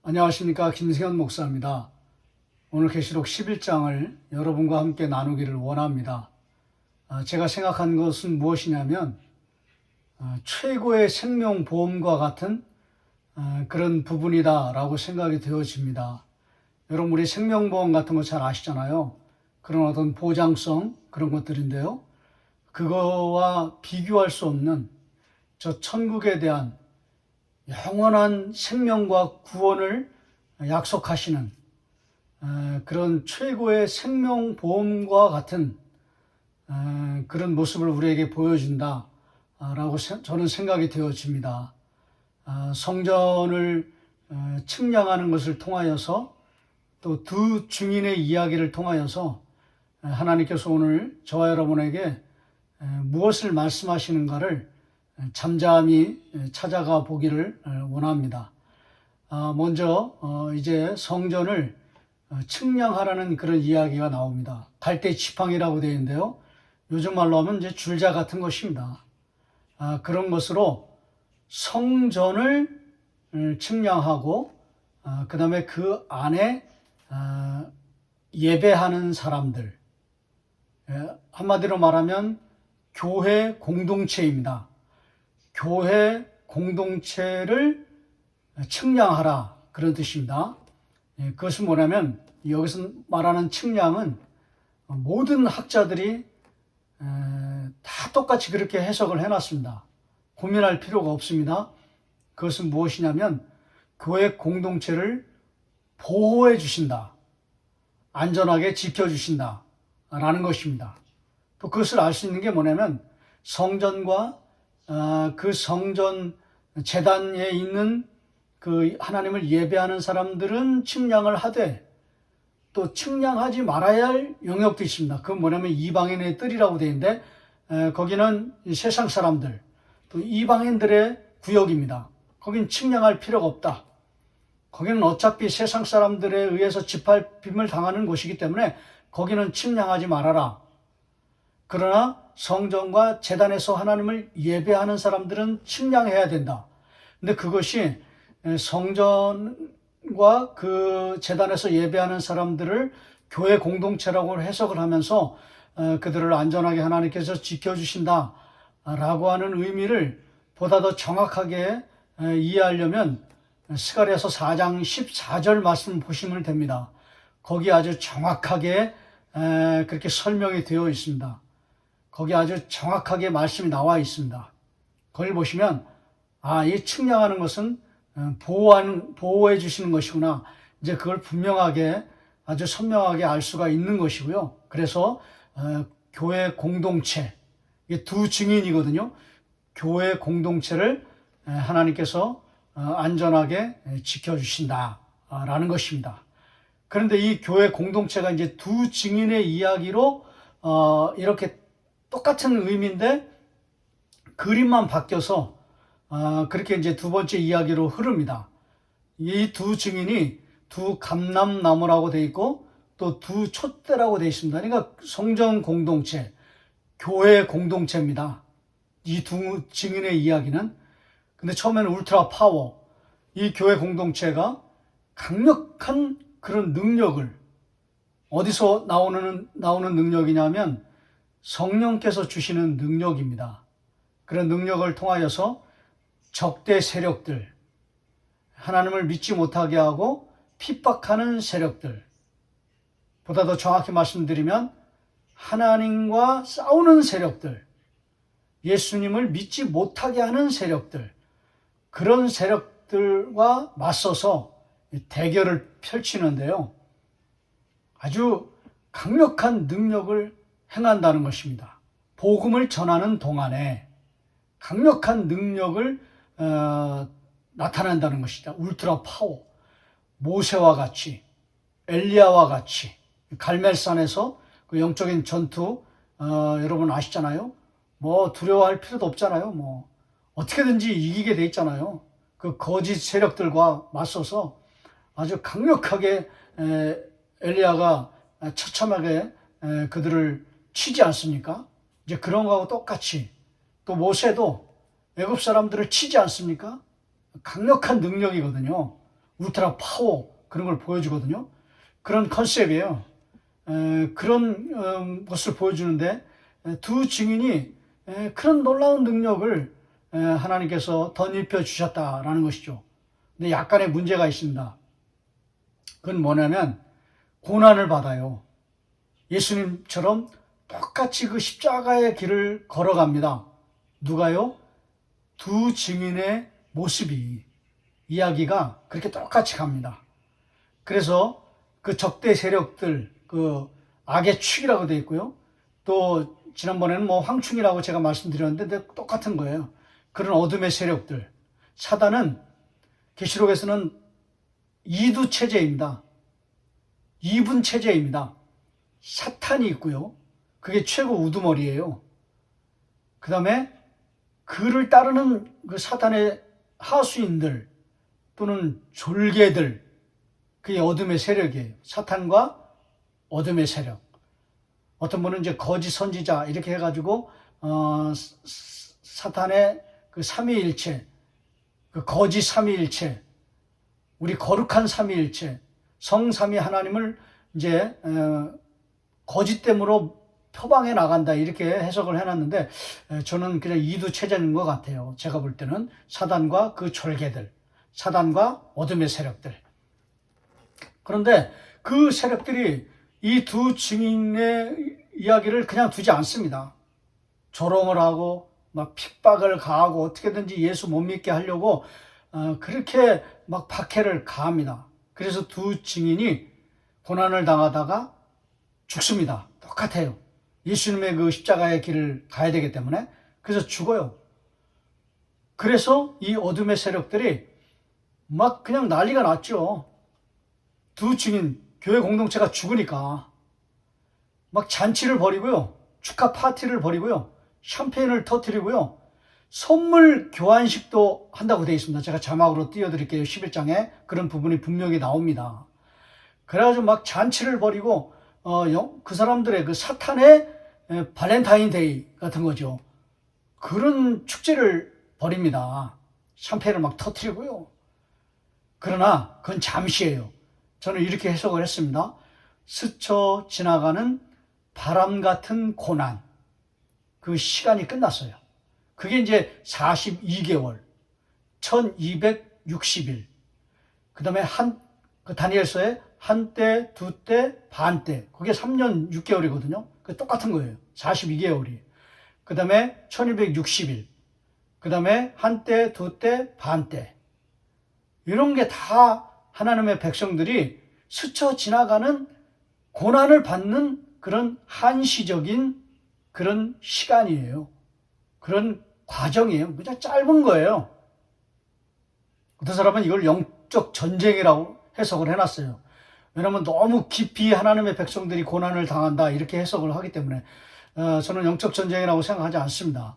안녕하십니까. 김세현 목사입니다. 오늘 계시록 11장을 여러분과 함께 나누기를 원합니다. 제가 생각한 것은 무엇이냐면 최고의 생명보험과 같은 그런 부분이다라고 생각이 되어집니다. 여러분, 우리 생명보험 같은 거 잘 아시잖아요. 그런 어떤 보장성 그런 것들인데요. 그거와 비교할 수 없는 저 천국에 대한 영원한 생명과 구원을 약속하시는 그런 최고의 생명보험과 같은 그런 모습을 우리에게 보여준다라고 저는 생각이 되어집니다. 성전을 측량하는 것을 통하여서 또 두 증인의 이야기를 통하여서 하나님께서 오늘 저와 여러분에게 무엇을 말씀하시는가를 잠잠히 찾아가 보기를 원합니다. 먼저 이제 성전을 측량하라는 그런 이야기가 나옵니다. 갈대 지팡이라고 되어 있는데요. 요즘 말로 하면 이제 줄자 같은 것입니다. 그런 것으로 성전을 측량하고 그 다음에 그 안에 예배하는 사람들, 한마디로 말하면 교회 공동체입니다. 교회 공동체를 측량하라, 그런 뜻입니다. 그것은 뭐냐면 여기서 말하는 측량은 모든 학자들이 다 똑같이 그렇게 해석을 해놨습니다. 고민할 필요가 없습니다. 그것은 무엇이냐면 교회 공동체를 보호해 주신다, 안전하게 지켜주신다 라는 것입니다. 또 그것을 알 수 있는 게 뭐냐면 성전과 그 성전 제단에 있는 그 하나님을 예배하는 사람들은 측량을 하되 또 측량하지 말아야 할 영역도 있습니다. 그건 뭐냐면 이방인의 뜰이라고 되어 있는데 거기는 세상 사람들, 또 이방인들의 구역입니다. 거긴 측량할 필요가 없다. 거기는 어차피 세상 사람들에 의해서 짓밟힘을 당하는 곳이기 때문에 거기는 측량하지 말아라. 그러나 성전과 제단에서 하나님을 예배하는 사람들은 측량해야 된다. 근데 그것이 성전과 그 제단에서 예배하는 사람들을 교회 공동체라고 해석을 하면서 그들을 안전하게 하나님께서 지켜주신다 라고 하는 의미를 보다 더 정확하게 이해하려면 스가랴서 4장 14절 말씀 보시면 됩니다. 거기 아주 정확하게 그렇게 설명이 되어 있습니다. 거기 아주 정확하게 말씀이 나와 있습니다. 거기 보시면 이 측량하는 것은 보호해 주시는 것이구나. 이제 그걸 분명하게 아주 선명하게 알 수가 있는 것이고요. 그래서 교회 공동체, 이게 두 증인이거든요. 교회 공동체를 하나님께서 안전하게 지켜주신다라는 것입니다. 그런데 이 교회 공동체가 이제 두 증인의 이야기로 이렇게 똑같은 의미인데 그림만 바뀌어서 그렇게 이제 두 번째 이야기로 흐릅니다. 이 두 증인이 두 감람나무라고 되어 있고 또 두 촛대라고 되어 있습니다. 그러니까 성전 공동체, 교회 공동체입니다. 이 두 증인의 이야기는. 근데 처음에는 울트라 파워, 이 교회 공동체가 강력한 그런 능력을, 어디서 나오는 능력이냐면 성령께서 주시는 능력입니다. 그런 능력을 통하여서 적대 세력들, 하나님을 믿지 못하게 하고 핍박하는 세력들, 보다 더 정확히 말씀드리면 하나님과 싸우는 세력들, 예수님을 믿지 못하게 하는 세력들, 그런 세력들과 맞서서 대결을 펼치는데요. 아주 강력한 능력을 행한다는 것입니다. 복음을 전하는 동안에 강력한 능력을 나타낸다는 것이다. 울트라 파워, 모세와 같이, 엘리야와 같이, 갈멜산에서 그 영적인 전투 여러분 아시잖아요. 뭐 두려워할 필요도 없잖아요. 뭐 어떻게든지 이기게 돼 있잖아요. 그 거짓 세력들과 맞서서 아주 강력하게 엘리야가 처참하게 그들을 치지 않습니까? 이제 그런 거하고 똑같이 또 모세도 애굽 사람들을 치지 않습니까? 강력한 능력이거든요. 울트라 파워 그런 걸 보여주거든요. 그런 컨셉이에요. 그런 것을 보여주는데 두 증인이 그런 놀라운 능력을 하나님께서 덧입혀 주셨다라는 것이죠. 근데 약간의 문제가 있습니다. 그건 뭐냐면 고난을 받아요. 예수님처럼 똑같이 그 십자가의 길을 걸어갑니다. 누가요? 두 증인의 모습이, 이야기가 그렇게 똑같이 갑니다. 그래서 그 적대 세력들, 그 악의 축이라고 되어 있고요. 또 지난번에는 뭐 황충이라고 제가 말씀드렸는데 똑같은 거예요. 그런 어둠의 세력들. 사단은 계시록에서는 이두 체제입니다. 이분 체제입니다. 사탄이 있고요. 그게 최고 우두머리예요. 그 다음에 그를 따르는 그 사탄의 하수인들 또는 졸개들, 그게 어둠의 세력이에요. 사탄과 어둠의 세력. 어떤 분은 이제 거짓 선지자 이렇게 해가지고 사탄의 그 삼위일체, 그 거짓 삼위일체, 우리 거룩한 삼위일체, 성삼위 하나님을 이제 거짓됨으로 표방해 나간다 이렇게 해석을 해놨는데 저는 그냥 이두 체제인 것 같아요. 제가 볼 때는 사단과 그 졸개들, 사단과 어둠의 세력들. 그런데 그 세력들이 이 두 증인의 이야기를 그냥 두지 않습니다. 조롱을 하고 막 핍박을 가하고 어떻게든지 예수 못 믿게 하려고 그렇게 막 박해를 가합니다. 그래서 두 증인이 고난을 당하다가 죽습니다. 똑같아요. 예수님의 그 십자가의 길을 가야 되기 때문에. 그래서 죽어요. 그래서 이 어둠의 세력들이 막 그냥 난리가 났죠. 두 증인, 교회 공동체가 죽으니까 막 잔치를 벌이고요. 축하 파티를 벌이고요. 샴페인을 터뜨리고요. 선물 교환식도 한다고 되어 있습니다. 제가 자막으로 띄워드릴게요. 11장에 그런 부분이 분명히 나옵니다. 그래가지고 막 잔치를 벌이고 그 사람들의 그 사탄의 발렌타인데이 같은 거죠. 그런 축제를 벌입니다. 샴페인을 막 터뜨리고요. 그러나 그건 잠시예요. 저는 이렇게 해석을 했습니다. 스쳐 지나가는 바람 같은 고난. 그 시간이 끝났어요. 그게 이제 42개월, 1260일. 그 다음에 그 다니엘서에 한때, 두때, 반때. 그게 3년 6개월이거든요. 그 똑같은 거예요. 42개월이. 그 다음에 1260일. 그 다음에 한때, 두때, 반때. 이런 게 다 하나님의 백성들이 스쳐 지나가는 고난을 받는 그런 한시적인 그런 시간이에요. 그런 과정이에요. 그냥 짧은 거예요. 어떤 사람은 이걸 영적 전쟁이라고 해석을 해놨어요. 왜냐하면 너무 깊이 하나님의 백성들이 고난을 당한다 이렇게 해석을 하기 때문에 저는 영적 전쟁이라고 생각하지 않습니다.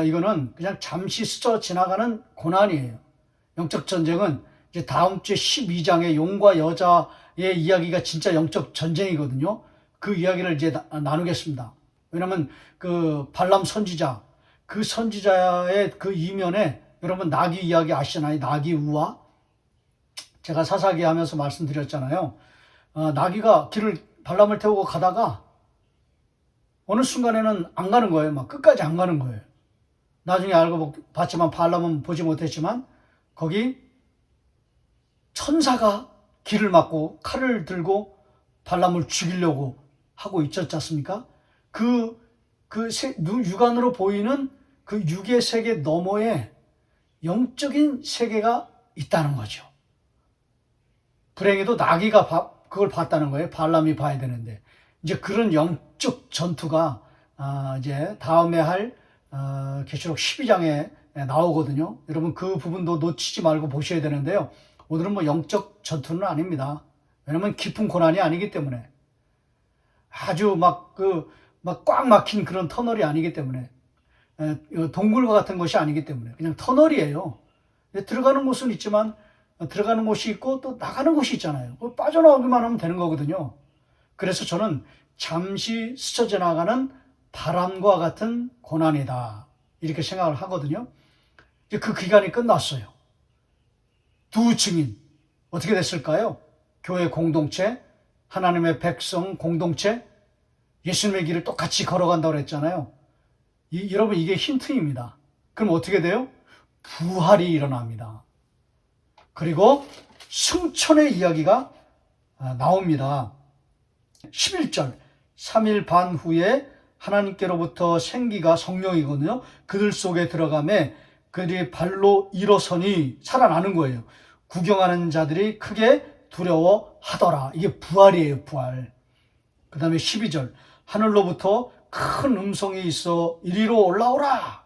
이거는 그냥 잠시 스쳐 지나가는 고난이에요. 영적 전쟁은 이제 다음 주에 12장의 용과 여자의 이야기가 진짜 영적 전쟁이거든요. 그 이야기를 이제 나누겠습니다. 왜냐하면 그 발람 선지자, 그 선지자의 그 이면에 여러분 나귀 이야기 아시잖아요. 나귀 우화. 제가 사사기 하면서 말씀드렸잖아요. 나귀가 발람을 태우고 가다가 어느 순간에는 안 가는 거예요. 막 끝까지 안 가는 거예요. 나중에 알고 봤지만 발람은 보지 못했지만 거기 천사가 길을 막고 칼을 들고 발람을 죽이려고 하고 있었지 않습니까? 육안으로 보이는 그 육의 세계 너머에 영적인 세계가 있다는 거죠. 불행히도 나귀가 그걸 봤다는 거예요. 발람이 봐야 되는데. 이제 그런 영적 전투가 이제 다음에 할 계시록 12장에 나오거든요. 여러분 그 부분도 놓치지 말고 보셔야 되는데요. 오늘은 뭐 영적 전투는 아닙니다. 왜냐면 깊은 고난이 아니기 때문에. 아주 막 꽉 막힌 그런 터널이 아니기 때문에. 동굴과 같은 것이 아니기 때문에. 그냥 터널이에요. 들어가는 곳은 있지만, 들어가는 곳이 있고 또 나가는 곳이 있잖아요. 빠져나오기만 하면 되는 거거든요. 그래서 저는 잠시 스쳐 지나가는 바람과 같은 고난이다. 이렇게 생각을 하거든요. 이제 그 기간이 끝났어요. 두 증인, 어떻게 됐을까요? 교회 공동체, 하나님의 백성 공동체, 예수님의 길을 똑같이 걸어간다고 그랬잖아요. 여러분, 이게 힌트입니다. 그럼 어떻게 돼요? 부활이 일어납니다. 그리고 승천의 이야기가 나옵니다. 11절 3일 반 후에 하나님께로부터 생기가 성령이거든요. 그들 속에 들어가매 그들이 발로 일어서니 살아나는 거예요. 구경하는 자들이 크게 두려워하더라. 이게 부활이에요. 부활. 그 다음에 12절 하늘로부터 큰 음성이 있어 이리로 올라오라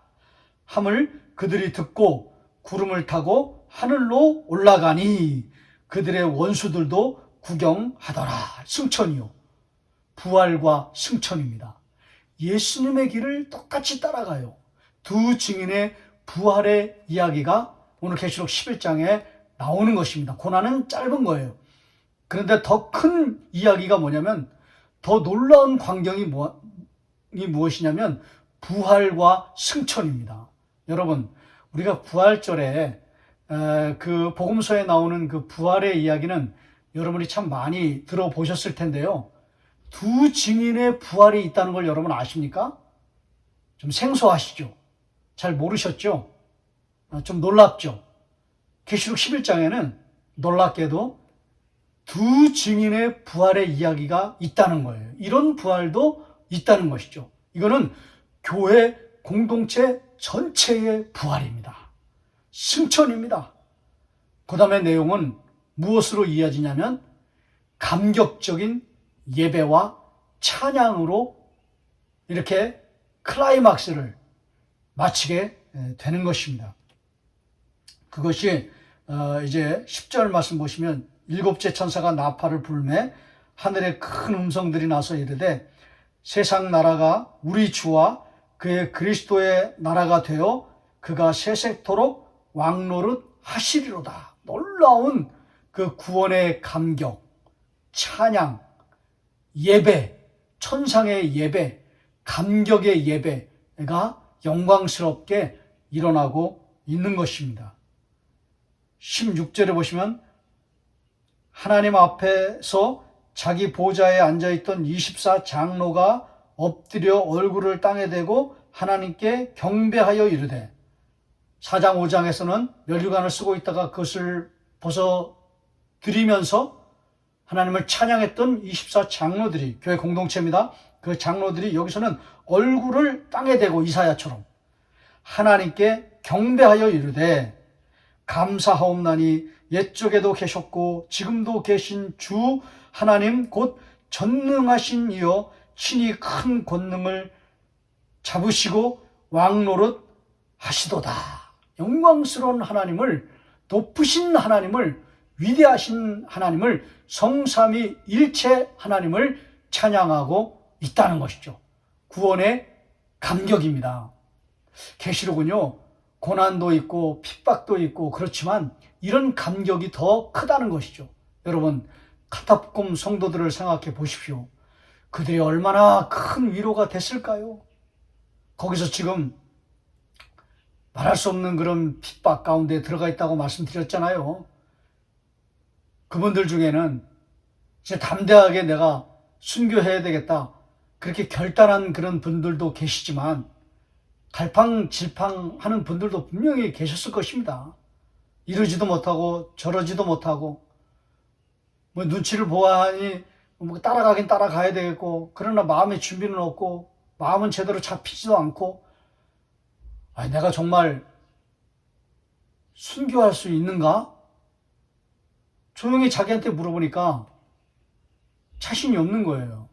함을 그들이 듣고 구름을 타고 하늘로 올라가니 그들의 원수들도 구경하더라. 승천이요. 부활과 승천입니다. 예수님의 길을 똑같이 따라가요. 두 증인의 부활의 이야기가 오늘 계시록 11장에 나오는 것입니다. 고난은 짧은 거예요. 그런데 더 큰 이야기가 뭐냐면, 더 놀라운 광경이 무엇이냐면 부활과 승천입니다. 여러분, 우리가 부활절에 그 복음서에 나오는 그 부활의 이야기는 여러분이 참 많이 들어보셨을 텐데요. 두 증인의 부활이 있다는 걸 여러분 아십니까? 좀 생소하시죠? 잘 모르셨죠? 좀 놀랍죠? 계시록 11장에는 놀랍게도 두 증인의 부활의 이야기가 있다는 거예요. 이런 부활도 있다는 것이죠. 이거는 교회 공동체 전체의 부활입니다. 승천입니다. 그 다음에 내용은 무엇으로 이어지냐면 감격적인 예배와 찬양으로 이렇게 클라이막스를 마치게 되는 것입니다. 그것이 이제 10절 말씀 보시면 일곱째 천사가 나팔을 불매 하늘에 큰 음성들이 나서 이르되 세상 나라가 우리 주와 그의 그리스도의 나라가 되어 그가 세세토록 왕노릇 하시리로다. 놀라운 그 구원의 감격, 찬양, 예배, 천상의 예배, 감격의 예배가 영광스럽게 일어나고 있는 것입니다. 16절에 보시면 하나님 앞에서 자기 보좌에 앉아있던 24 장로가 엎드려 얼굴을 땅에 대고 하나님께 경배하여 이르되 4장 5장에서는 면류관을 쓰고 있다가 그것을 벗어들이면서 하나님을 찬양했던 24 장로들이 교회 공동체입니다. 그 장로들이 여기서는 얼굴을 땅에 대고 이사야처럼 하나님께 경배하여 이르되 감사하옵나니 옛적에도 계셨고 지금도 계신 주 하나님 곧 전능하신 이여 친히 큰 권능을 잡으시고 왕노릇 하시도다. 영광스러운 하나님을, 높으신 하나님을, 위대하신 하나님을, 성삼위 일체 하나님을 찬양하고 있다는 것이죠. 구원의 감격입니다. 계시록은요, 고난도 있고 핍박도 있고 그렇지만 이런 감격이 더 크다는 것이죠. 여러분, 카타콤 성도들을 생각해 보십시오. 그들이 얼마나 큰 위로가 됐을까요? 거기서 지금 말할 수 없는 그런 핍박 가운데 들어가 있다고 말씀드렸잖아요. 그분들 중에는 이제 담대하게 내가 순교해야 되겠다, 그렇게 결단한 그런 분들도 계시지만 갈팡질팡하는 분들도 분명히 계셨을 것입니다. 이러지도 못하고 저러지도 못하고 뭐 눈치를 보아하니 뭐 따라가긴 따라가야 되겠고, 그러나 마음의 준비는 없고 마음은 제대로 잡히지도 않고, 내가 정말 순교할 수 있는가? 조용히 자기한테 물어보니까 자신이 없는 거예요.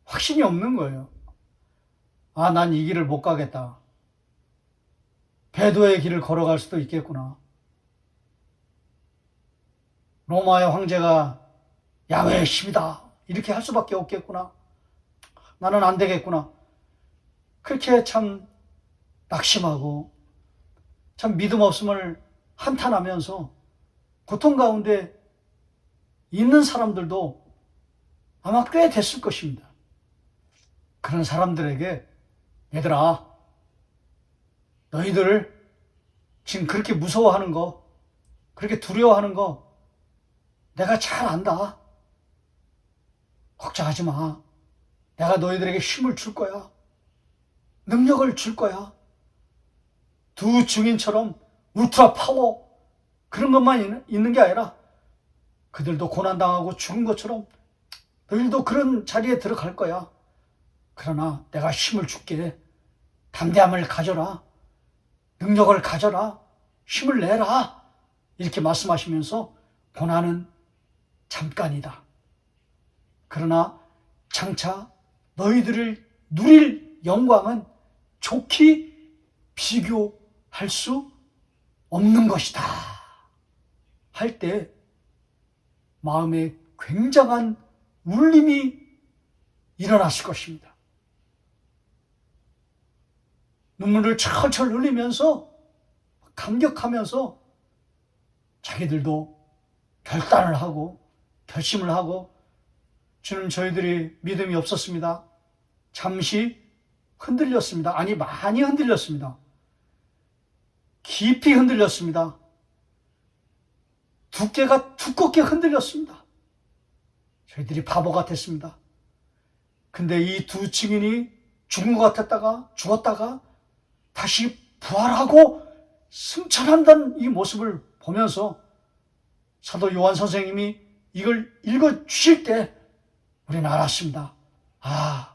확신이 없는 거예요. 난 이 길을 못 가겠다. 배도의 길을 걸어갈 수도 있겠구나. 로마의 황제가 야훼의 십이다 이렇게 할 수밖에 없겠구나. 나는 안 되겠구나. 그렇게 참 낙심하고 참 믿음 없음을 한탄하면서 고통 가운데 있는 사람들도 아마 꽤 됐을 것입니다. 그런 사람들에게 얘들아, 너희들 지금 그렇게 무서워하는 거, 그렇게 두려워하는 거 내가 잘 안다. 걱정하지 마. 내가 너희들에게 힘을 줄 거야. 능력을 줄 거야. 두 증인처럼 울트라 파워 그런 것만 있는 게 아니라 그들도 고난당하고 죽은 것처럼 너희들도 그런 자리에 들어갈 거야. 그러나 내가 힘을 줄게. 담대함을 가져라. 능력을 가져라. 힘을 내라. 이렇게 말씀하시면서 고난은 잠깐이다. 그러나 장차 너희들을 누릴 영광은 좋게 비교할 수 없는 것이다. 할 때 마음에 굉장한 울림이 일어났을 것입니다. 눈물을 철철 흘리면서 감격하면서 자기들도 결단을 하고 결심을 하고 주는 저희들이 믿음이 없었습니다. 잠시 흔들렸습니다. 아니 많이 흔들렸습니다. 깊이 흔들렸습니다. 두께가 두껍게 흔들렸습니다. 저희들이 바보 같았습니다. 근데 이 두 증인이 죽은 것 같았다가 죽었다가 다시 부활하고 승천한다는 이 모습을 보면서 사도 요한 선생님이 이걸 읽어주실 때 우리는 알았습니다. 아,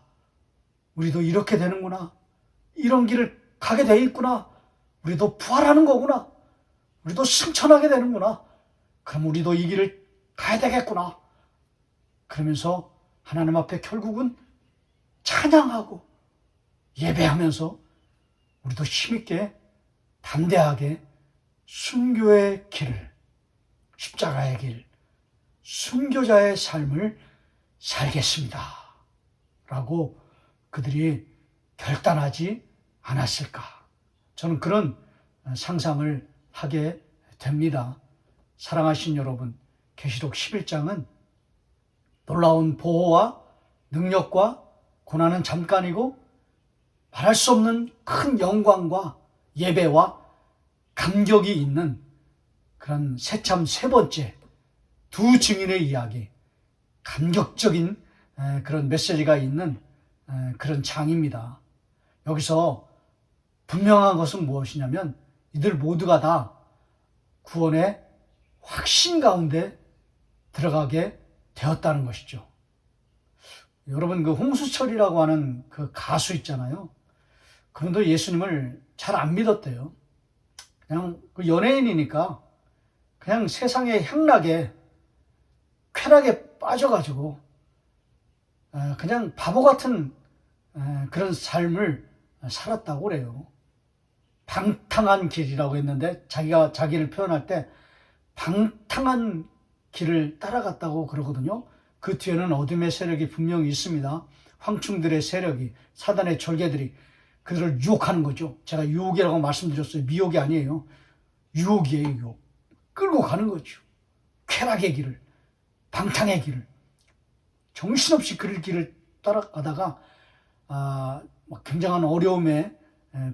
우리도 이렇게 되는구나. 이런 길을 가게 돼 있구나. 우리도 부활하는 거구나. 우리도 승천하게 되는구나. 그럼 우리도 이 길을 가야 되겠구나. 그러면서 하나님 앞에 결국은 찬양하고 예배하면서 우리도 힘있게 담대하게 순교의 길을, 십자가의 길, 순교자의 삶을 살겠습니다. 라고 그들이 결단하지 않았을까. 저는 그런 상상을 하게 됩니다. 사랑하신 여러분, 계시록 11장은 놀라운 보호와 능력과 고난은 잠깐이고 말할 수 없는 큰 영광과 예배와 감격이 있는 그런 새참 세 번째 두 증인의 이야기, 감격적인 그런 메시지가 있는 그런 장입니다. 여기서 분명한 것은 무엇이냐면 이들 모두가 다 구원의 확신 가운데 들어가게 되었다는 것이죠. 여러분, 그 홍수철이라고 하는 그 가수 있잖아요. 그분도 예수님을 잘 안 믿었대요. 그냥 그 연예인이니까 그냥 세상의 향락에 쾌락에 빠져가지고 그냥 바보 같은 그런 삶을 살았다고 그래요. 방탕한 길이라고 했는데 자기가 자기를 표현할 때 방탕한 길을 따라갔다고 그러거든요. 그 뒤에는 어둠의 세력이 분명히 있습니다. 황충들의 세력이, 사단의 졸개들이 그들을 유혹하는 거죠. 제가 유혹이라고 말씀드렸어요. 미혹이 아니에요. 유혹이에요, 유혹. 끌고 가는 거죠. 쾌락의 길을, 방탕의 길을. 정신없이 그 길을 따라가다가 굉장한 어려움에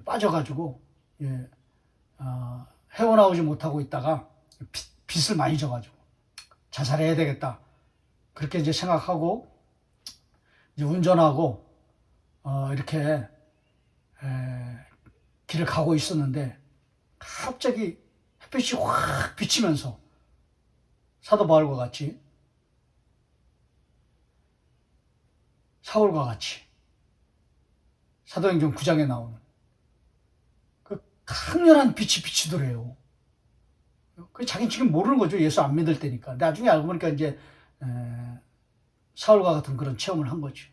빠져가지고 헤어나오지 못하고 있다가 빚을 많이 져가지고 자살해야 되겠다. 그렇게 이제 생각하고 이제 운전하고 이렇게 길을 가고 있었는데 갑자기 햇빛이 확 비치면서 사도 바울과 같이 사울과 같이 사도행전 9장에 나오는 그 강렬한 빛이 비치더래요. 그 자기는 지금 모르는 거죠. 예수 안 믿을 때니까. 나중에 알고 보니까 이제 사울과 같은 그런 체험을 한 거죠.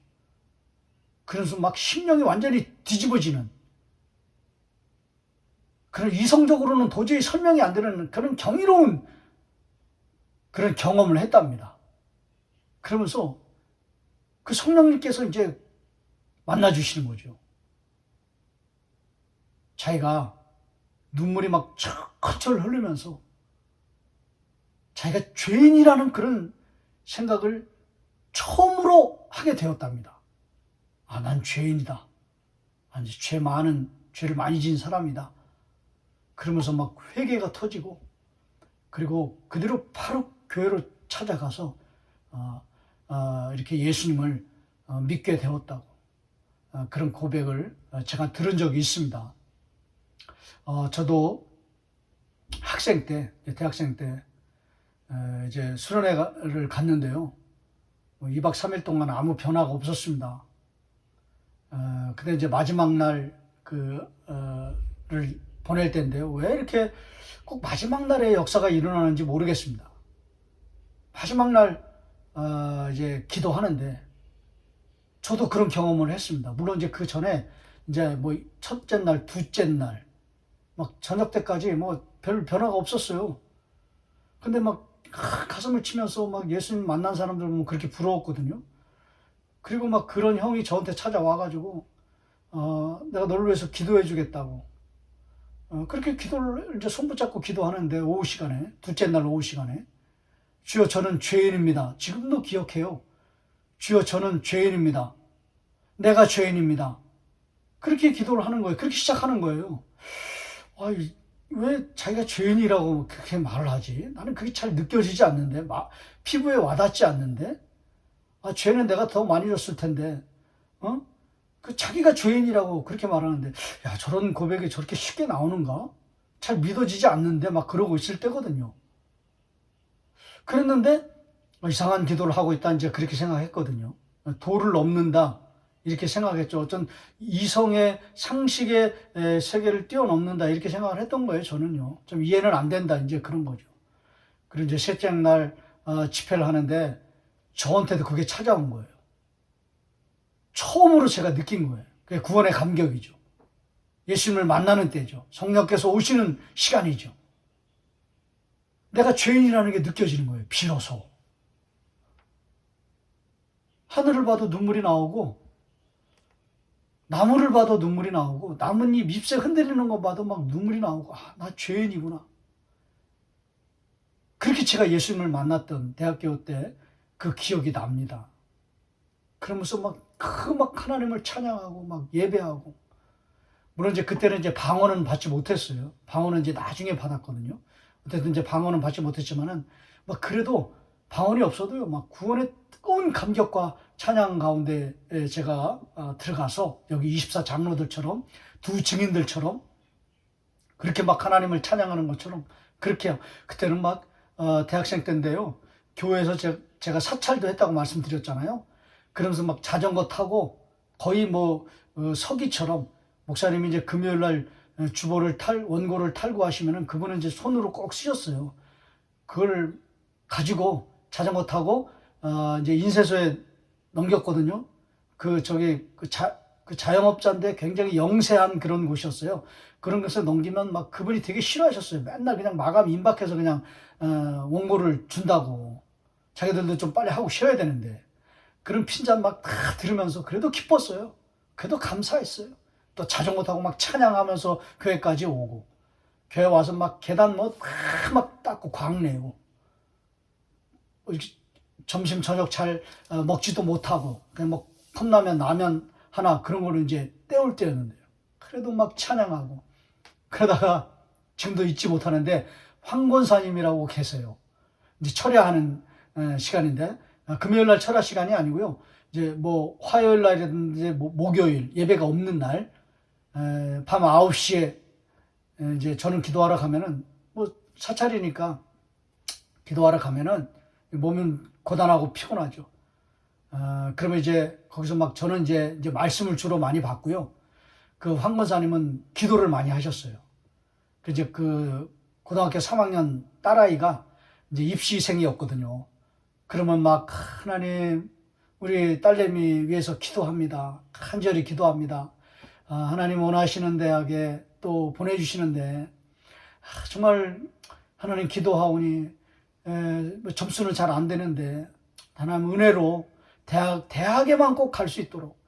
그래서 막 심령이 완전히 뒤집어지는 그런 이성적으로는 도저히 설명이 안 되는 그런 경이로운 그런 경험을 했답니다. 그러면서 그 성령님께서 이제 만나주시는 거죠. 자기가 눈물이 막 철철 흐르면서 자기가 죄인이라는 그런 생각을 처음으로 하게 되었답니다. 아, 난 죄인이다. 아니, 죄를 많이 지은 사람이다. 그러면서 막 회개가 터지고, 그리고 그대로 바로 교회로 찾아가서 이렇게 예수님을 믿게 되었다고 그런 고백을 제가 들은 적이 있습니다. 저도 학생 때, 대학생 때 이제 수련회를 갔는데요. 2박 3일 동안 아무 변화가 없었습니다. 근데 이제 마지막 날 를 보낼 때인데요. 왜 이렇게 꼭 마지막 날에 역사가 일어나는지 모르겠습니다. 마지막 날 이제 기도하는데 저도 그런 경험을 했습니다. 물론 이제 그 전에 이제 뭐 첫째 날, 둘째 날, 막 저녁 때까지 뭐 별 변화가 없었어요. 근데 막 가슴을 치면서 막 예수님 만난 사람들 보면 그렇게 부러웠거든요. 그리고 막 그런 형이 저한테 찾아와가지고 내가 너를 위해서 기도해 주겠다고. 그렇게 기도를 이제 손붙잡고 기도하는데 오후 시간에, 둘째 날 오후 시간에 주여 저는 죄인입니다. 지금도 기억해요. 주여 저는 죄인입니다. 내가 죄인입니다. 그렇게 기도를 하는 거예요. 그렇게 시작하는 거예요. 왜 자기가 죄인이라고 그렇게 말을 하지? 나는 그게 잘 느껴지지 않는데, 피부에 와닿지 않는데, 죄는 내가 더 많이 줬을 텐데, 자기가 죄인이라고 그렇게 말하는데, 야, 저런 고백이 저렇게 쉽게 나오는가? 잘 믿어지지 않는데, 막 그러고 있을 때거든요. 그랬는데, 이상한 기도를 하고 있다, 이제 그렇게 생각했거든요. 도를 넘는다, 이렇게 생각했죠. 어떤 이성의 상식의 세계를 뛰어넘는다, 이렇게 생각을 했던 거예요, 저는요. 좀 이해는 안 된다, 이제 그런 거죠. 그리고 이제 셋째 날 집회를 하는데, 저한테도 그게 찾아온 거예요. 처음으로 제가 느낀 거예요. 그게 구원의 감격이죠. 예수님을 만나는 때죠. 성령께서 오시는 시간이죠. 내가 죄인이라는 게 느껴지는 거예요. 비로소. 하늘을 봐도 눈물이 나오고, 나무를 봐도 눈물이 나오고, 나뭇잎 잎새 흔들리는 거 봐도 막 눈물이 나오고, 나 죄인이구나. 그렇게 제가 예수님을 만났던 대학교 때 그 기억이 납니다. 그러면서 막 하나님을 찬양하고 막 예배하고. 물론 이제 그때는 이제 방언은 받지 못했어요. 방언은 이제 나중에 받았거든요. 어쨌든 이제 방언은 받지 못했지만은 막 그래도 방언이 없어도요, 막 구원의 뜨거운 감격과 찬양 가운데 제가 들어가서 여기 24 장로들처럼 두 증인들처럼 그렇게 막 하나님을 찬양하는 것처럼 그렇게 해요. 그때는 막 대학생 때인데요. 교회에서 제가 사찰도 했다고 말씀드렸잖아요. 그러면서 막 자전거 타고 거의 뭐 서기처럼 목사님이 이제 금요일 날 원고를 탈고 하시면은 그분은 이제 손으로 꼭 쓰셨어요. 그걸 가지고 자전거 타고 이제 인쇄소에 넘겼거든요. 그 자영업자인데 굉장히 영세한 그런 곳이었어요. 그런 것을 넘기면 막 그분이 되게 싫어하셨어요. 맨날 그냥 마감 임박해서 그냥 원고를 준다고. 자기들도 좀 빨리 하고 쉬어야 되는데. 그런 핀잔 막 다 들으면서 그래도 기뻤어요. 그래도 감사했어요. 또 자전거 타고 막 찬양하면서 교회까지 오고. 교회 와서 막 계단 막 닦고 광내고. 점심 저녁 잘 먹지도 못하고 그냥 뭐 컵라면 라면 하나 그런 거를 이제 때울 때였는데요. 그래도 막 찬양하고 그러다가 지금도 잊지 못하는데 황권사님이라고 계세요. 이제 철야하는 시간인데 금요일 날 철야 시간이 아니고요. 이제 뭐 화요일 날이든지 목요일 예배가 없는 날 밤 9시에 이제 저는 기도하러 가면은 뭐 사찰이니까 기도하러 가면은 몸은 고단하고 피곤하죠. 그러면 이제 거기서 막 저는 이제 말씀을 주로 많이 받고요. 그 황권사님은 기도를 많이 하셨어요. 이제 그 고등학교 3학년 딸아이가 이제 입시생이었거든요. 그러면 막 하나님 우리 딸내미 위해서 기도합니다. 간절히 기도합니다. 하나님 원하시는 대학에 또 보내주시는데 정말 하나님 기도하오니 점수는 잘 안 되는데 하나님 은혜로 대학에만 꼭 갈 수 있도록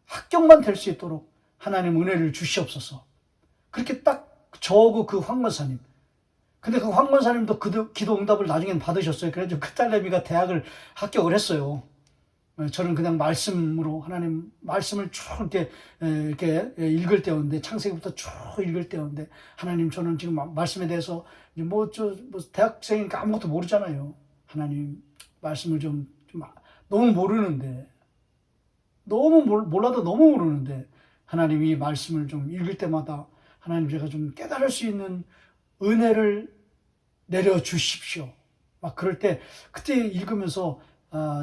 합격만 될 수 있도록 하나님 은혜를 주시옵소서. 그렇게 딱 저고 그 황권사님. 근데 그 황권사님도 그 기도 응답을 나중엔 받으셨어요. 그래서 그 딸내미가 대학을 합격을 했어요. 저는 그냥 말씀으로 하나님 말씀을 쭉 이렇게 읽을 때였는데 창세기부터 쭉 읽을 때였는데 하나님 저는 지금 말씀에 대해서 대학생이니까 아무것도 모르잖아요. 하나님 말씀을 너무 모르는데, 몰라도 너무 모르는데, 하나님이 말씀을 좀 읽을 때마다 하나님 제가 좀 깨달을 수 있는 은혜를 내려주십시오. 막 그럴 때, 그때 읽으면서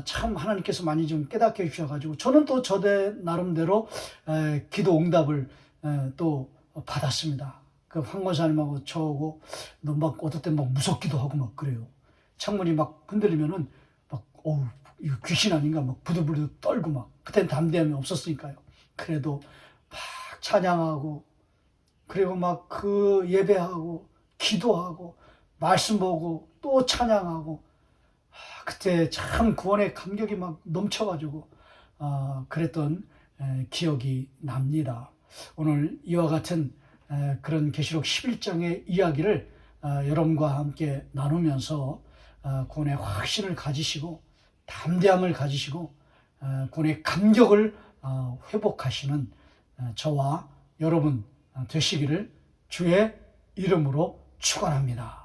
참 하나님께서 많이 좀 깨닫게 해주셔가지고, 저는 또 저대 나름대로 기도 응답을 또 받았습니다. 그 황권사님하고 저하고 막 어떨 때 막 무섭기도 하고 막 그래요. 창문이 막 흔들리면은 막 어우 이거 귀신 아닌가 막 부들부들 떨고 막 그땐 담대함이 없었으니까요. 그래도 막 찬양하고 그리고 막 그 예배하고 기도하고 말씀 보고 또 찬양하고 그때 참 구원의 감격이 막 넘쳐가지고 그랬던 기억이 납니다. 오늘 이와 같은 그런 계시록 11장의 이야기를 여러분과 함께 나누면서 구원의 확신을 가지시고 담대함을 가지시고 구원의 감격을 회복하시는 저와 여러분 되시기를 주의 이름으로 축원합니다.